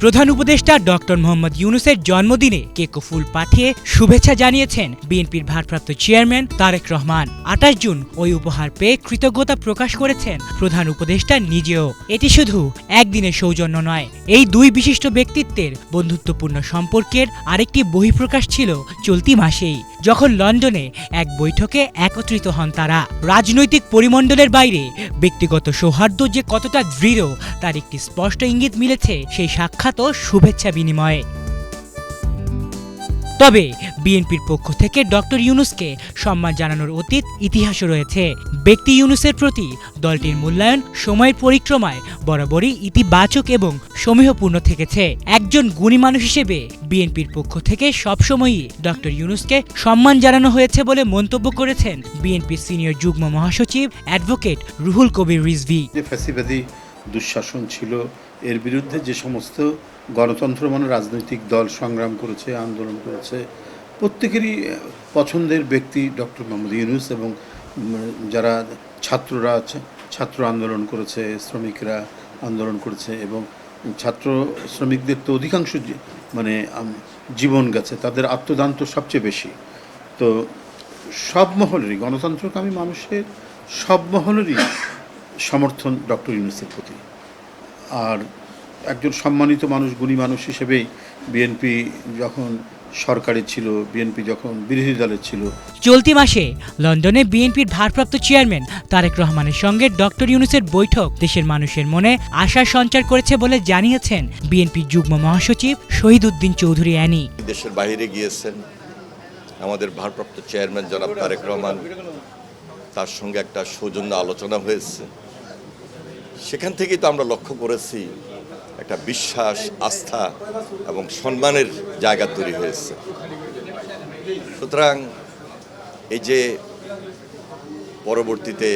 প্রধান উপদেষ্টা ডক্টর মোহাম্মদ ইউনূসের জন্মদিনে কেক ও ফুল পাঠিয়ে শুভেচ্ছা জানিয়েছেন বিএনপির ভারপ্রাপ্ত চেয়ারম্যান তারেক রহমান। ২৮ জুন ওই উপহার পেয়ে কৃতজ্ঞতা প্রকাশ করেছেন প্রধান উপদেষ্টা নিজেও। এটি শুধু একদিনের সৌজন্য নয়, এই দুই বিশিষ্ট ব্যক্তিত্বের বন্ধুত্বপূর্ণ সম্পর্কের আরেকটি বহিঃপ্রকাশ ছিল চলতি মাসেই, যখন লন্ডনে এক বৈঠকে একত্রিত হন তারা। রাজনৈতিক পরিমণ্ডলের বাইরে ব্যক্তিগত সৌহার্দ্য যে কতটা দৃঢ় তার একটি স্পষ্ট ইঙ্গিত মিলেছে সেই সাক্ষাৎ ও শুভেচ্ছা বিনিময়ে। তবে বিএনপির পক্ষ থেকে ডক্টর ইউনূসকে সম্মান জানানোর অতীত ইতিহাসও রয়েছে। ব্যক্তি ইউনূসের প্রতি দলটির মূল্যায়ন সময়ের পরিক্রমায় বরাবরই ইতিবাচক এবং সমীহপূর্ণ থেকেছে। একজন গুণী মানুষ হিসেবে বিএনপির পক্ষ থেকে সবসময়ই ডক্টর ইউনূসকে সম্মান জানানো হয়েছে বলে মন্তব্য করেছেন বিএনপির সিনিয়র যুগ্ম মহাসচিব অ্যাডভোকেট রুহুল কবির রিজভী। ফ্যাসিবাদী দুঃশাসন ছিল, এর বিরুদ্ধে যে সমস্ত গণতন্ত্র মানে রাজনৈতিক দল সংগ্রাম করেছে, আন্দোলন করেছে, প্রত্যেকেরই পছন্দের ব্যক্তি ডক্টর মোহাম্মদ ইউনূস। এবং যারা ছাত্র আন্দোলন করেছে, শ্রমিকরা আন্দোলন করেছে, এবং ছাত্র শ্রমিকদের তো অধিকাংশ মানে জীবন গেছে, তাদের আত্মদান তো সবচেয়ে বেশি। তো সব মহলেরই, গণতন্ত্রকামী মানুষের সব মহলেরই সমর্থন ডক্টর ইউনূসের প্রতি। আর একজন সম্মানিত মানুষ, গুণী মানুষ হিসেবেই বিএনপি যখন সরকারে ছিল, বিএনপি যখন বিরোধী দলের ছিল। চলতি মাসে লন্ডনে বিএনপির ভারপ্রাপ্ত চেয়ারম্যান তারেক রহমানের সঙ্গে ডক্টর ইউনূসের বৈঠক দেশের মানুষের মনে আশার সঞ্চার করেছে বলে জানিয়েছেন বিএনপির যুগ্ম মহাসচিব শহীদ উদ্দিন চৌধুরী অ্যানি। দেশের বাইরে গিয়েছেন আমাদের ভারপ্রাপ্ত চেয়ারম্যান জনাব তারেক রহমান, তার সঙ্গে একটা সৌজন্য আলোচনা হয়েছে। সেখান থেকেই তো আমরা লক্ষ্য করেছি একটা বিশ্বাস, আস্থা এবং সম্মানের জায়গা তৈরি হয়েছে। সুতরাং এই যে পরবর্তীতে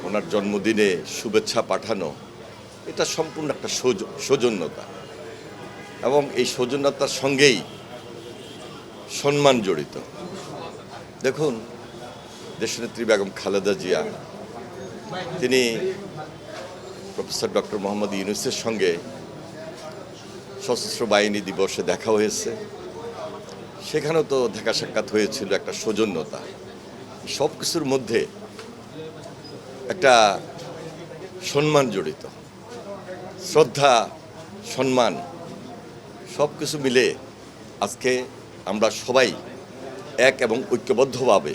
ওনার জন্মদিনে শুভেচ্ছা পাঠানো, এটা সম্পূর্ণ একটা সৌজন্যতা, এবং এই সৌজন্যতার সঙ্গেই সম্মান জড়িত। দেখুন, দেশনেত্রী বেগম খালেদা জিয়া তিনি প্রফেসর ডক্টর মোহাম্মদ ইউনূসের সঙ্গে সশস্ত্র বাহিনী দিবসে দেখা হয়েছে, সেখানেও তো দেখা সাক্ষাৎ হয়েছিল, একটা সৌজন্যতা। সব কিছুর মধ্যে একটা সম্মান জড়িত, শ্রদ্ধা, সম্মান, সব কিছু মিলে আজকে আমরা সবাই এক এবং ঐক্যবদ্ধভাবে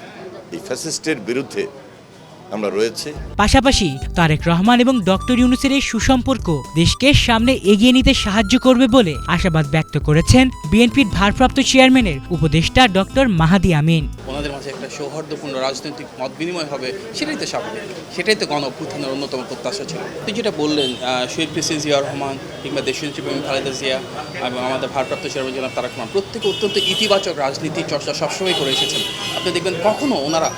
এই ফ্যাসিস্টের বিরুদ্ধে আমরা রয়েছে। পাশাপাশি তারেক রহমান এবং ডক্টর ইউনূসের এই সুসম্পর্ক দেশকে সামনে এগিয়ে নিতে সাহায্য করবে বলে আশাবাদ ব্যক্ত করেছেন বিএনপির ভারপ্রাপ্ত চেয়ারম্যানের উপদেষ্টা ডক্টর মাহাদি আমিন। ওনাদের মাঝে একটা সৌহার্দ্যপূর্ণ রাজনৈতিক মত বিনিময় হবে, সেটাই তো স্বাভাবিক, সেটাই তো গণ অভ্যুত্থানের অন্যতম প্রত্যাশা ছিল। আপনি যেটা বললেন, শহীদ প্রেসিডেন্ট জিয়াউর রহমান কিংবা দেশনেত্রী বেগম খালেদা জিয়া এবং আমাদের ভারপ্রাপ্ত চেয়ারম্যান জনাব তারেক রহমান প্রত্যেকে অত্যন্ত ইতিবাচক রাজনীতি চর্চা সবসময় করে এসেছেন। আপনি দেখবেন কখনো ওনারা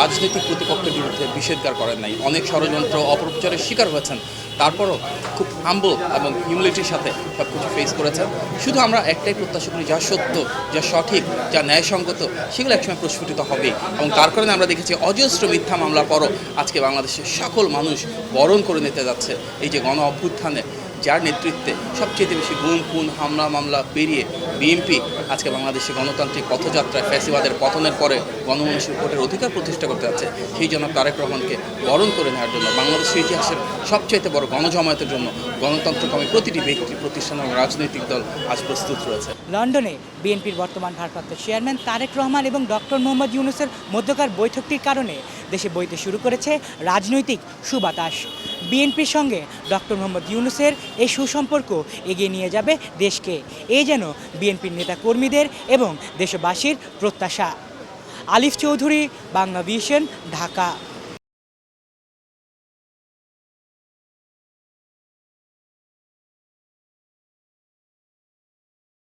রাজনৈতিক প্রতিপক্ষের বিরুদ্ধে নিষেধাজ্ঞা করেন নাই, অনেক ষড়যন্ত্র অপপ্রচারের শিকার হয়েছেন, তারপরও খুব হাম্বল এবং হিউমিলিটির সাথে সব কিছু ফেস করেছেন। শুধু আমরা একটাই প্রত্যাশা করি, যা সত্য, যা সঠিক, যা ন্যায়সঙ্গত, সেগুলো একসময় প্রস্ফুটিত হবেই। এবং তার কারণে আমরা দেখেছি অজস্র মিথ্যা মামলার পরও আজকে বাংলাদেশের সকল মানুষ বরণ করে নিতে যাচ্ছে এই যে গণ অভ্যুত্থানে যার নেতৃত্বে সবচেয়ে বেশি গুম, খুন, হামলা মামলা পেরিয়ে বিএনপি আজকে বাংলাদেশে গণতান্ত্রিক পথযাত্রায় ফ্যাসিবাদের পতনের পরে গণমানুষের ভোটের অধিকার প্রতিষ্ঠা করতে যাচ্ছে। সেই জনাব তারেক রহমানকে বরণ করে নেওয়ার জন্য বাংলাদেশের ইতিহাসের সবচেয়ে বড় গণজমায়েতের জন্য গণতন্ত্রকামী প্রতিটি ব্যক্তি, প্রতিষ্ঠান এবং রাজনৈতিক দল আজ প্রস্তুত রয়েছে। লন্ডনে বিএনপির বর্তমান ভারপ্রাপ্ত চেয়ারম্যান তারেক রহমান এবং ডক্টর মোহাম্মদ ইউনূসের মধ্যকার বৈঠকটির কারণে দেশে বইতে শুরু করেছে রাজনৈতিক সুবাতাস। বিএনপির সঙ্গে ডক্টর মোহাম্মদ ইউনূসের এই সুসম্পর্ক এগিয়ে নিয়ে যাবে দেশকে, এই যেন বিএনপির নেতাকর্মীদের এবং দেশবাসীর প্রত্যাশা। আলিফ চৌধুরী, বাংলা ভিশন, ঢাকা।